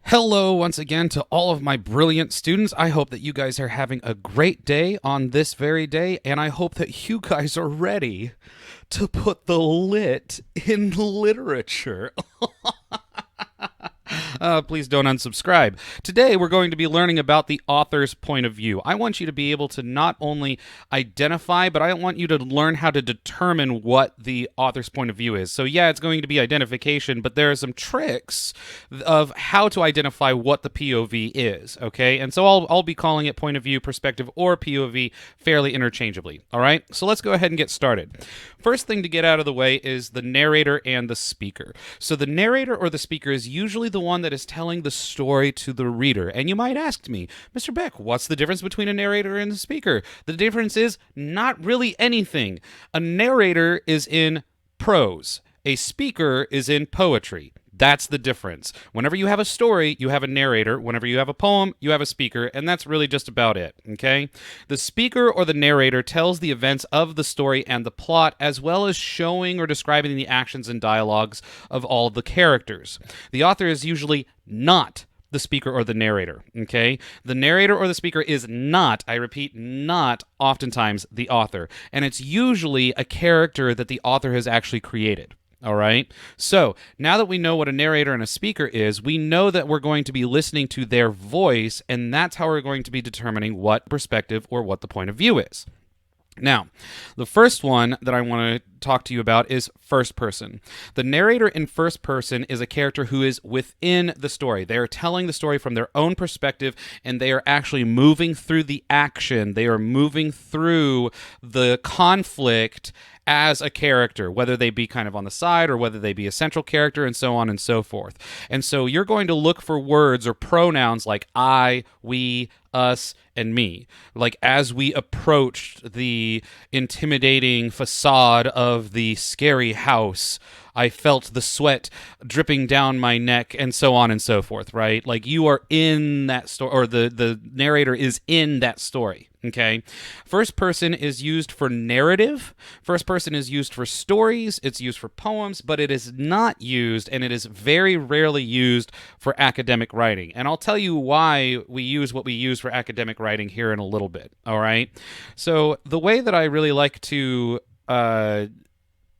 Hello, once again, to all of my brilliant students. I hope that you guys are having a great day on this very day, and I hope that you guys are ready to put the lit in literature. Please don't unsubscribe. Today, we're going to be learning about the author's point of view. I want you to be able to not only identify, but I want you to learn how to determine what the author's point of view is. So yeah, it's going to be identification, but there are some tricks of how to identify what the POV is, okay? And so I'll be calling it point of view, perspective, or POV fairly interchangeably, all right? So let's go ahead and get started. First thing to get out of the way is the narrator and the speaker. So the narrator or the speaker is usually the one that is telling the story to the reader. And you might ask me, Mr. Beck, what's the difference between a narrator and a speaker? The difference is not really anything. A narrator is in prose. A speaker is in poetry. That's the difference. Whenever you have a story, you have a narrator. Whenever you have a poem, you have a speaker, and that's really just about it, okay? The speaker or the narrator tells the events of the story and the plot, as well as showing or describing the actions and dialogues of all the characters. The author is usually not the speaker or the narrator, okay? The narrator or the speaker is not, I repeat, not oftentimes the author, and it's usually a character that the author has actually created. All right. So now that we know what a narrator and a speaker is, we know that we're going to be listening to their voice, and that's how we're going to be determining what perspective or what the point of view is. Now, the first one that I want to talk to you about is first person. The narrator in first person is a character who is within the story. They are telling the story from their own perspective, and they are actually moving through the action. They are moving through the conflict as a character, whether they be kind of on the side or whether they be a central character, and so on and so forth. And so you're going to look for words or pronouns like I, we, us, and me. Like as we approached the intimidating facade of the scary house, I felt the sweat dripping down my neck, and so on and so forth, right? Like you are in that story, or the narrator is in that story, okay? First person is used for narrative. First person is used for stories. It's used for poems, but it is not used, and it is very rarely used for academic writing. And I'll tell you why we use what we use for academic writing here in a little bit, all right? So the way that I really like to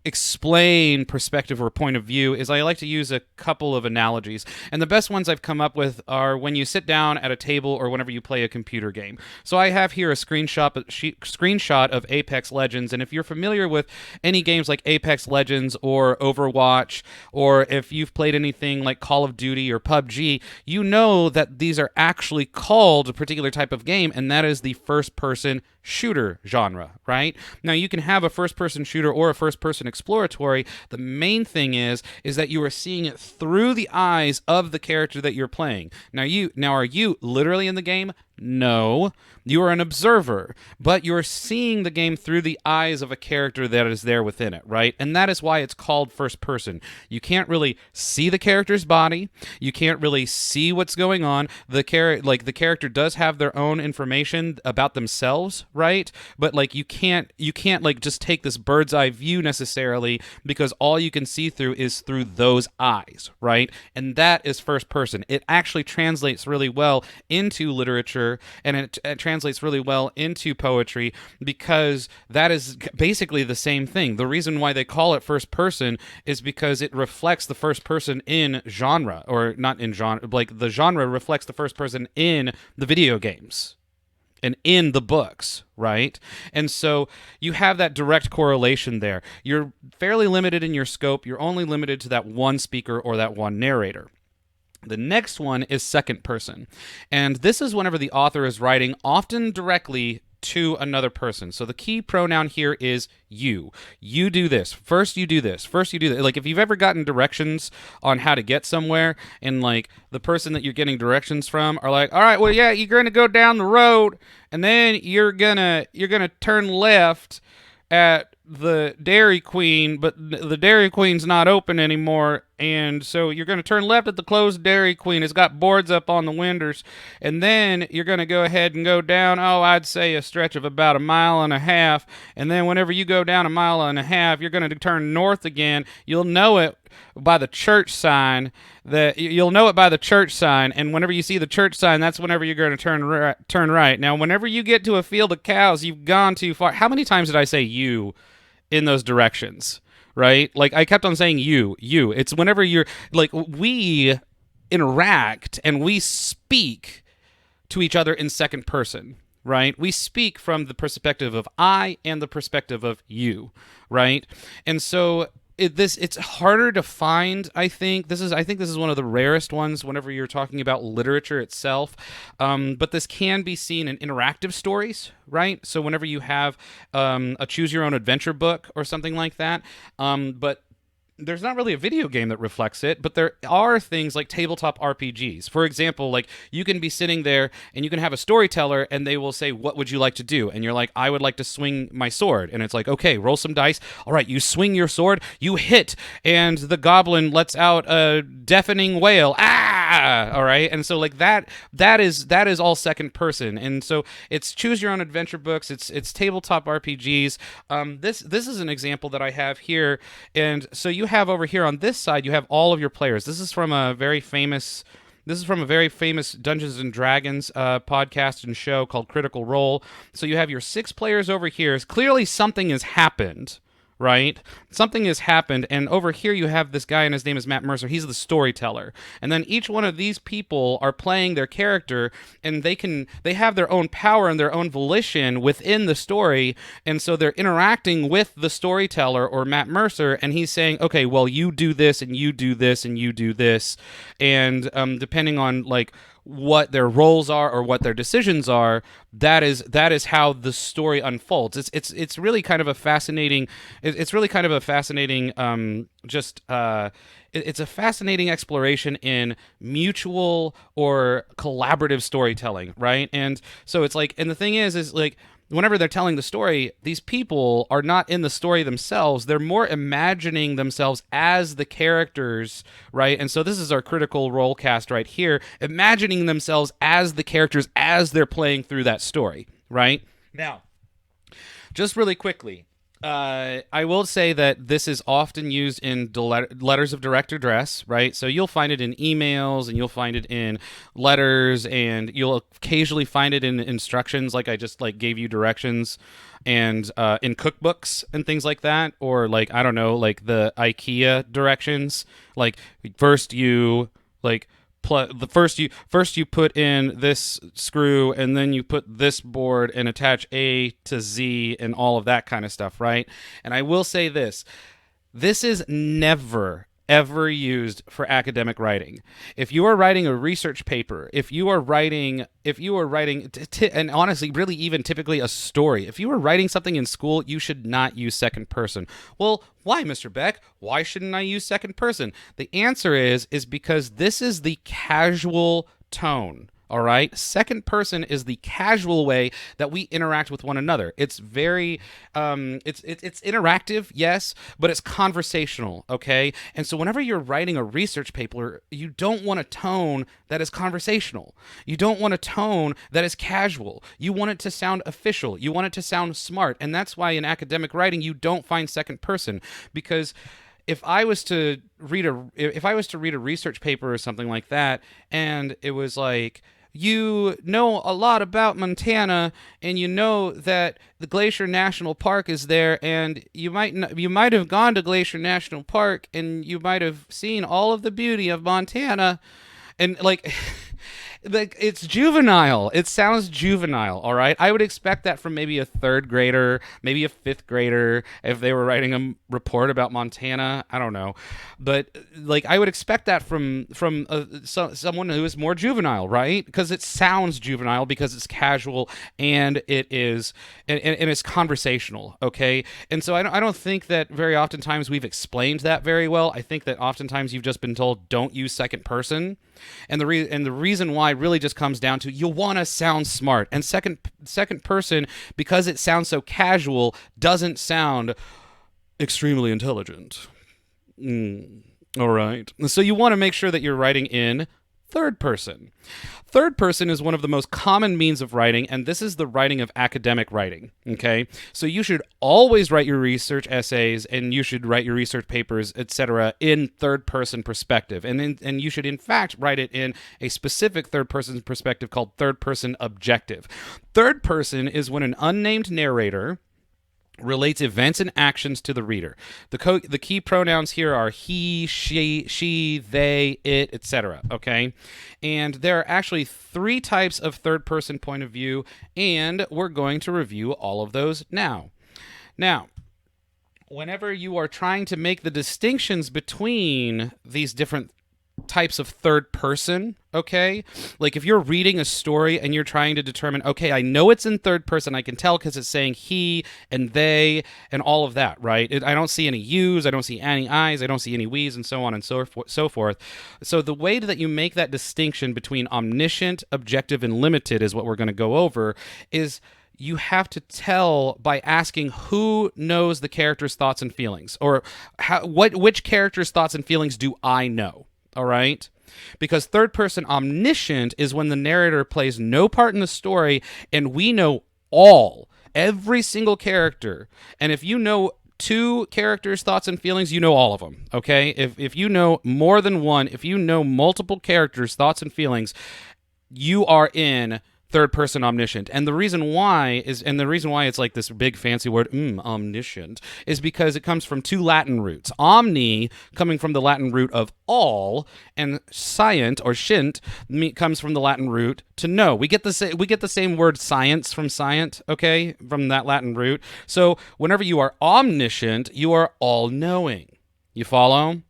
explain perspective or point of view is I like to use a couple of analogies. And the best ones I've come up with are when you sit down at a table or whenever you play a computer game. So I have here a screenshot of Apex Legends, and if you're familiar with any games like Apex Legends or Overwatch, or if you've played anything like Call of Duty or PUBG, you know that these are actually called a particular type of game, and that is the first-person shooter genre, right? Now, you can have a first-person shooter or a first-person exploratory. The main thing is that you are seeing it through the eyes of the character that you're playing. Now, are you literally in the game? No, you are an observer, but you're seeing the game through the eyes of a character that is there within it, right? And that is why it's called first person. You can't really see the character's body. You can't really see what's going on. The character does have their own information about themselves, right? But like you can't like just take this bird's eye view necessarily, because all you can see through is through those eyes, right? And that is first person. It actually translates really well into literature, and it translates really well into poetry, because that is basically the same thing. The reason why they call it first person is because it reflects the first person in genre, or not in genre, like the genre reflects the first person in the video games and in the books, right? And so you have that direct correlation there. You're fairly limited in your scope. You're only limited to that one speaker or that one narrator. The next one is second person. And this is whenever the author is writing, often directly to another person. So the key pronoun here is you. You do this. First you do this. First you do that. Like if you've ever gotten directions on how to get somewhere, and like the person that you're getting directions from are like, all right, well, yeah, you're going to go down the road, and then you're going to turn left at the Dairy Queen, but the Dairy Queen's not open anymore, And so you're going to turn left at the closed Dairy Queen. It's got boards up on the windows. And then you're going to go ahead and go down, I'd say a stretch of about 1.5 miles. And then whenever you go down 1.5 miles, you're going to turn north again. You'll know it by the church sign. You'll know it by the church sign, and whenever you see the church sign, that's whenever you're going to turn right. Now, whenever you get to a field of cows, you've gone too far. How many times did I say you in those directions? Right? Like, I kept on saying you. It's whenever you're like, we interact and we speak to each other in second person. Right? We speak from the perspective of I and the perspective of you. Right? And so it's harder to find. I think this is one of the rarest ones whenever you're talking about literature itself. But this can be seen in interactive stories, right? So whenever you have a choose your own adventure book or something like that, but there's not really a video game that reflects it, but there are things like tabletop RPGs. For example, like you can be sitting there and you can have a storyteller and they will say, "What would you like to do?" And you're like, "I would like to swing my sword." And it's like, "Okay, roll some dice." All right, you swing your sword, you hit, and the goblin lets out a deafening wail. Ah! All right. And so like that is all second person. And so it's choose your own adventure books, it's tabletop RPGs. This is an example that I have here. And so you have over here on this side, you have all of your players. This is from a very famous Dungeons and Dragons podcast and show called Critical Role. So you have your 6 players over here. Clearly something has happened, right? Something has happened, and over here you have this guy, and his name is Matt Mercer. He's the storyteller. And then each one of these people are playing their character, and they have their own power and their own volition within the story, and so they're interacting with the storyteller or Matt Mercer, and he's saying, "Okay, well, you do this, and you do this, and you do this," and depending on like what their roles are or what their decisions are, that is how the story unfolds. It's really kind of a fascinating. It's really kind of a fascinating. It's a fascinating exploration in mutual or collaborative storytelling, right? And so it's like, and the thing is like, whenever they're telling the story, these people are not in the story themselves. They're more imagining themselves as the characters, right? And so this is our Critical Role cast right here, imagining themselves as the characters as they're playing through that story, right? Now, just really quickly, I will say that this is often used in letters of direct address, right? So you'll find it in emails, and you'll find it in letters, and you'll occasionally find it in instructions, like I just like gave you directions, and in cookbooks and things like that, or like, I don't know, like the IKEA directions, like first you like first you put in this screw, and then you put this board and attach A to Z and all of that kind of stuff, right? And I will say this is never ever used for academic writing. If you are writing a research paper, if you are writing and honestly, really even typically a story, if you are writing something in school, you should not use second person. Well, why, Mr. Beck? Why shouldn't I use second person? The answer is because this is the casual tone. All right. Second person is the casual way that we interact with one another. It's very, it's interactive, yes, but it's conversational. Okay. And so whenever you're writing a research paper, you don't want a tone that is conversational. You don't want a tone that is casual. You want it to sound official. You want it to sound smart. And that's why in academic writing, you don't find second person, because if I was to read a research paper or something like that, and it was like, you know a lot about Montana, and you know that the Glacier National Park is there, and you might have gone to Glacier National Park, and you might have seen all of the beauty of Montana, and like like it's juvenile. It sounds juvenile, all right? I would expect that from maybe a third grader, maybe a fifth grader, if they were writing a report about Montana. I don't know. But like I would expect that from someone who is more juvenile, right? Because it sounds juvenile, because it's casual, and it is and it's conversational, okay? And so I don't think that very oftentimes we've explained that very well. I think that oftentimes you've just been told don't use second person. And the reason why really just comes down to you want to sound smart, and second person, because it sounds so casual, doesn't sound extremely intelligent. All right. So you want to make sure that you're writing in third person. Third person is one of the most common means of writing, and this is the writing of academic writing. Okay? So you should always write your research essays and you should write your research papers, etc., in third person perspective. And you should, in fact, write it in a specific third person perspective called third person objective. Third person is when an unnamed narrator relates events and actions to the reader. The key pronouns here are he, she, they, it, etc. Okay? And there are actually 3 types of third-person point of view, and we're going to review all of those now. Now, whenever you are trying to make the distinctions between these different types of third person, okay? Like if you're reading a story and you're trying to determine, okay, I know it's in third person, I can tell because it's saying he and they and all of that, right? I don't see any yous, I don't see any I's, I don't see any we's, and so on and so forth. So the way that you make that distinction between omniscient, objective, and limited is what we're going to go over, is you have to tell by asking who knows the character's thoughts and feelings, or which character's thoughts and feelings do I know? All right? Because third person omniscient is when the narrator plays no part in the story and we know every single character. And if you know 2 characters' thoughts and feelings, you know all of them, okay? If you know more than one, if you know multiple characters' thoughts and feelings, you are in third person omniscient. And the reason why it's like this big fancy word, omniscient, is because it comes from 2 Latin roots. Omni, coming from the Latin root of all, and scient or scient comes from the Latin root to know. We get the same word science from scient, okay, from that Latin root. So whenever you are omniscient, you are all knowing. You follow?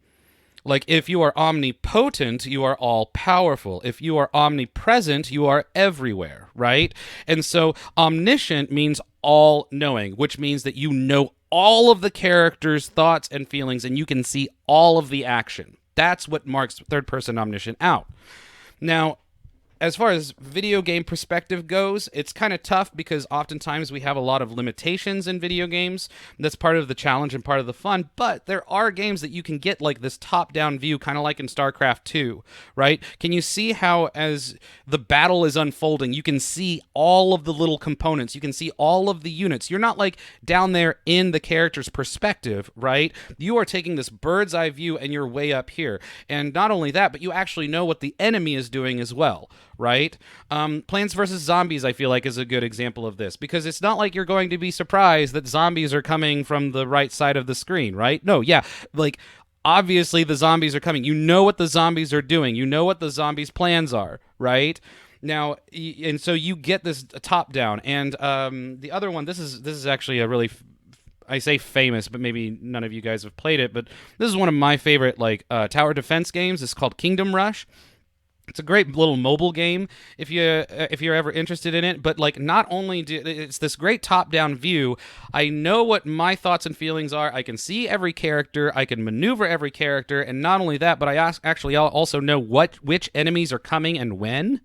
Like, if you are omnipotent, you are all-powerful. If you are omnipresent, you are everywhere, right? And so omniscient means all-knowing, which means that you know all of the characters' thoughts and feelings, and you can see all of the action. That's what marks third-person omniscient out. Now, as far as video game perspective goes, it's kind of tough because oftentimes we have a lot of limitations in video games. That's part of the challenge and part of the fun, but there are games that you can get like this top-down view, kind of like in StarCraft 2, right? Can you see how as the battle is unfolding, you can see all of the little components, you can see all of the units. You're not like down there in the character's perspective, right? You are taking this bird's eye view and you're way up here. And not only that, but you actually know what the enemy is doing as well, right? Plants vs. Zombies, I feel like, is a good example of this, because it's not like you're going to be surprised that zombies are coming from the right side of the screen, right? No, yeah, like, obviously the zombies are coming. You know what the zombies are doing. You know what the zombies' plans are, right? Now, and so you get this top down. And the other one, this is actually a really... I say famous, but maybe none of you guys have played it, but this is one of my favorite tower defense games. It's called Kingdom Rush. It's a great little mobile game if you're ever interested in it. But like, not only it's this great top-down view, I know what my thoughts and feelings are. I can see every character, I can maneuver every character, and not only that, but I actually also know which enemies are coming and when.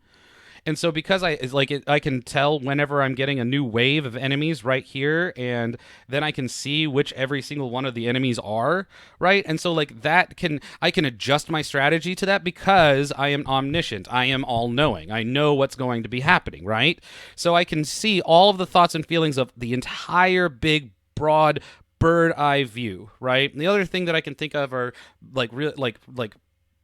And so because I can tell whenever I'm getting a new wave of enemies right here, and then I can see which every single one of the enemies are, right? And so like I can adjust my strategy to that because I am omniscient. I am all-knowing. I know what's going to be happening, right? So I can see all of the thoughts and feelings of the entire big, broad bird eye view, right? And the other thing that I can think of are like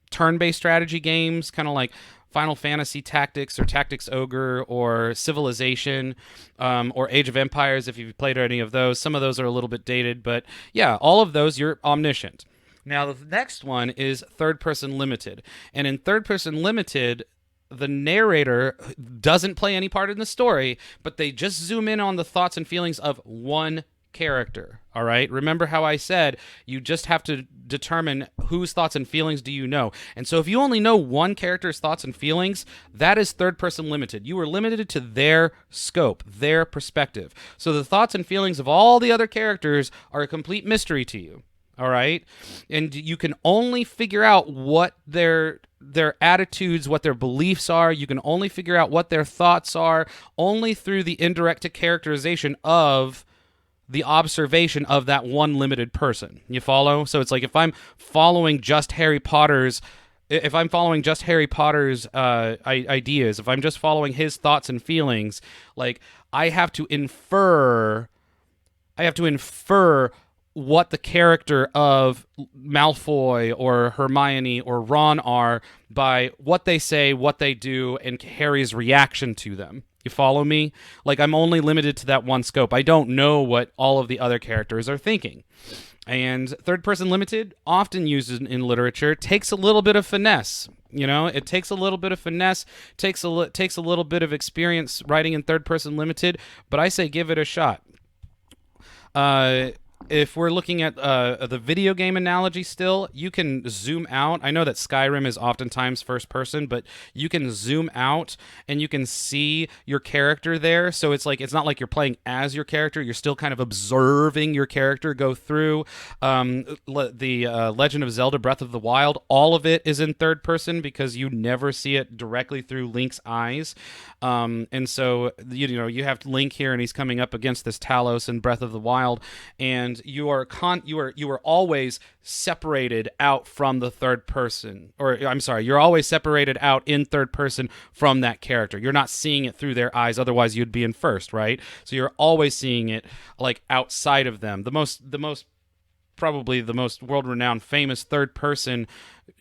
turn-based strategy games, kind of like Final Fantasy Tactics or Tactics Ogre or Civilization or Age of Empires, if you've played any of those. Some of those are a little bit dated, but yeah, all of those, you're omniscient. Now, the next one is third-person limited. And in third-person limited, the narrator doesn't play any part in the story, but they just zoom in on the thoughts and feelings of one character. All right? Remember how I said you just have to determine whose thoughts and feelings do you know. And so if you only know one character's thoughts and feelings, that is third person limited. You are limited to their scope, their perspective. So the thoughts and feelings of all the other characters are a complete mystery to you. All right? And you can only figure out what their attitudes, what their beliefs are. You can only figure out what their thoughts are only through the indirect characterization of the observation of that one limited person. You follow? So it's like if I'm following just Harry Potter's ideas, if I'm just following his thoughts and feelings, like I have to infer what the character of Malfoy or Hermione or Ron are by what they say, what they do, and Harry's reaction to them. You follow me? Like, I'm only limited to that one scope. I don't know what all of the other characters are thinking. And third person limited, often used in literature, takes a little bit of finesse. It takes a little bit of finesse, takes a little bit of experience writing in third person limited, but I say give it a shot. If we're looking at the video game analogy still, you can zoom out. I know that Skyrim is oftentimes first person, but you can zoom out and you can see your character there. So it's not like you're playing as your character. You're still kind of observing your character go through. The Legend of Zelda Breath of the Wild, all of it is in third person because you never see it directly through Link's eyes. And so, you have Link here and he's coming up against this Talos in Breath of the Wild, and you are always separated out from the third person, or I'm sorry, you're always separated out in third person from that character. You're not seeing it through their eyes, otherwise you'd be in first, right? So you're always seeing it like outside of them. Probably the most world-renowned famous third-person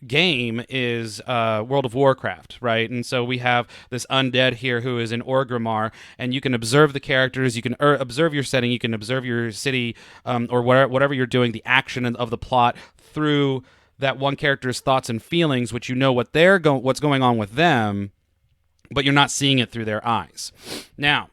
game is World of Warcraft, right? And so we have this undead here who is in Orgrimmar, and you can observe the characters, you can observe your setting, you can observe your city, or whatever you're doing, the action of the plot through that one character's thoughts and feelings, which what's going on with them, but you're not seeing it through their eyes. Now,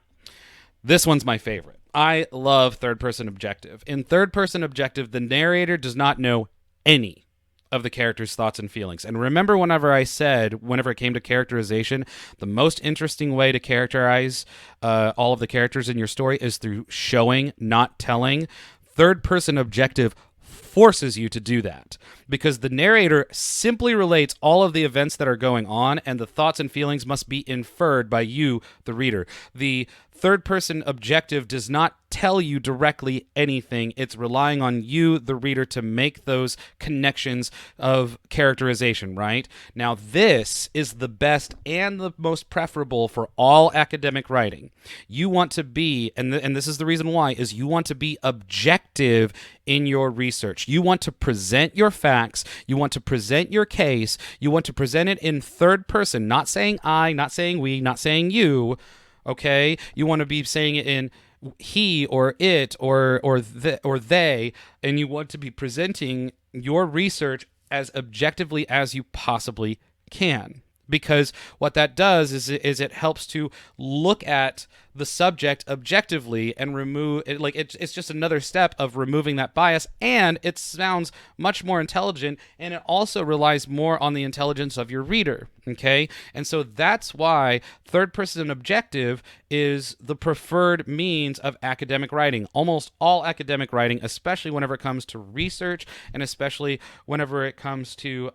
this one's my favorite. I love third-person objective. In third-person objective, the narrator does not know any of the character's thoughts and feelings. And remember whenever it came to characterization, the most interesting way to characterize all of the characters in your story is through showing, not telling. Third-person objective forces you to do that because the narrator simply relates all of the events that are going on, and the thoughts and feelings must be inferred by you, the reader. The third-person objective does not tell you directly anything. It's relying on you, the reader, to make those connections of characterization, right? Now, this is the best and the most preferable for all academic writing. You want to be, and this is the reason why, is you want to be objective in your research. You want to present your facts. You want to present your case. You want to present it in third person, not saying I, not saying we, not saying you. Okay, you want to be saying it in he or it or they, and you want to be presenting your research as objectively as you possibly can. Because what that does is it helps to look at the subject objectively and remove it. Like it's just another step of removing that bias, and it sounds much more intelligent, and it also relies more on the intelligence of your reader. Okay, and so that's why third person objective is the preferred means of academic writing. Almost all academic writing, especially whenever it comes to research, and especially whenever it comes to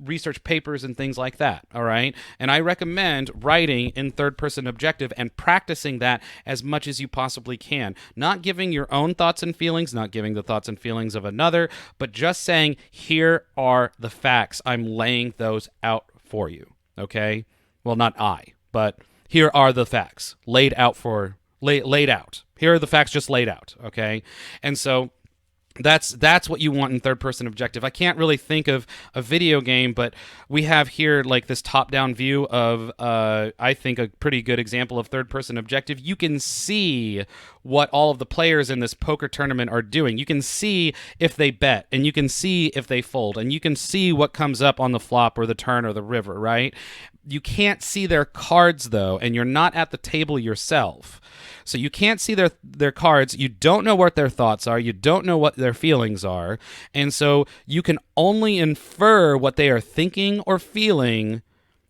research papers and things like that. All right, and I recommend writing in third person objective and practicing that as much as you possibly can. Not giving your own thoughts and feelings, not giving the thoughts and feelings of another, but just saying, here are the facts. I'm laying those out for you. Okay? Well, not I, but here are the facts laid out. Here are the facts just laid out. Okay? And so that's what you want in third person objective. I can't really think of a video game, but we have here like this top down view of I think a pretty good example of third person objective. You can see what all of the players in this poker tournament are doing. You can see if they bet, and you can see if they fold, and you can see what comes up on the flop or the turn or the river, right? You can't see their cards though, and you're not at the table yourself. So you can't see their cards. You don't know what their thoughts are. You don't know what their feelings are. And so you can only infer what they are thinking or feeling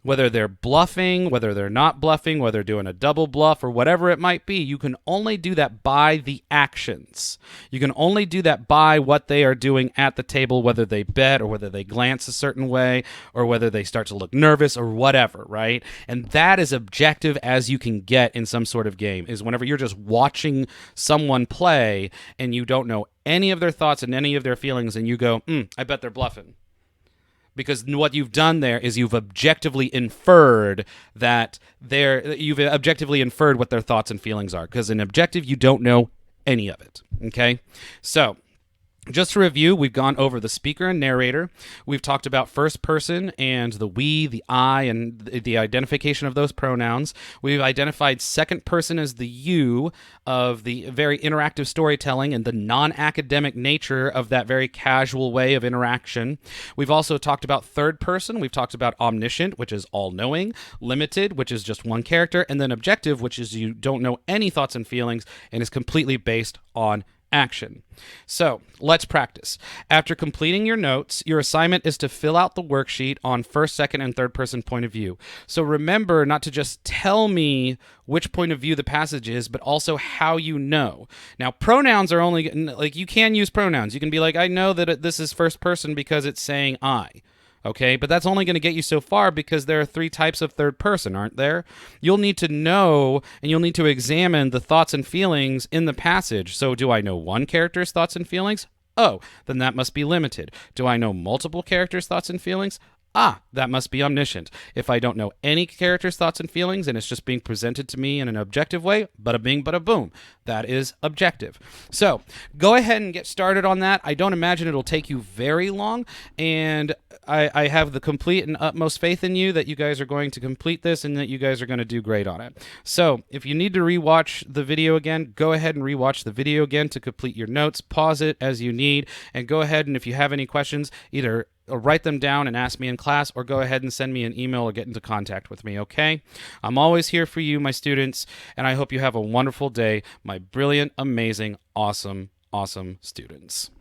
Whether they're bluffing, whether they're not bluffing, whether they're doing a double bluff or whatever it might be, you can only do that by the actions. You can only do that by what they are doing at the table, whether they bet or whether they glance a certain way or whether they start to look nervous or whatever, right? And that is objective as you can get in some sort of game, is whenever you're just watching someone play and you don't know any of their thoughts and any of their feelings and you go, I bet they're bluffing. Because what you've done there is you've objectively inferred what their thoughts and feelings are. Because in objective, you don't know any of it. Okay? So, just to review, we've gone over the speaker and narrator. We've talked about first person and the we, the I, and the identification of those pronouns. We've identified second person as the you of the very interactive storytelling and the non-academic nature of that very casual way of interaction. We've also talked about third person. We've talked about omniscient, which is all-knowing, limited, which is just one character, and then objective, which is you don't know any thoughts and feelings and is completely based on action. So let's practice. After completing your notes, your assignment is to fill out the worksheet on first, second, and third person point of view. So remember not to just tell me which point of view the passage is, but also how you know. Now, pronouns are only, like, you can use pronouns. You can be like, I know that this is first person because it's saying I. Okay, but that's only going to get you so far because there are 3 types of third person, aren't there? You'll need to know and you'll need to examine the thoughts and feelings in the passage. So do I know one character's thoughts and feelings? Oh, then that must be limited. Do I know multiple characters' thoughts and feelings? That must be omniscient. If I don't know any character's thoughts and feelings and it's just being presented to me in an objective way, bada bing, bada boom, that is objective. So go ahead and get started on that. I don't imagine it'll take you very long, and I have the complete and utmost faith in you that you guys are going to complete this and that you guys are going to do great on it. So if you need to rewatch the video again, go ahead and rewatch the video again to complete your notes. Pause it as you need, and go ahead and if you have any questions, either write them down and ask me in class, or go ahead and send me an email or get into contact with me, okay? I'm always here for you, my students, and I hope you have a wonderful day, my brilliant, amazing, awesome, awesome students.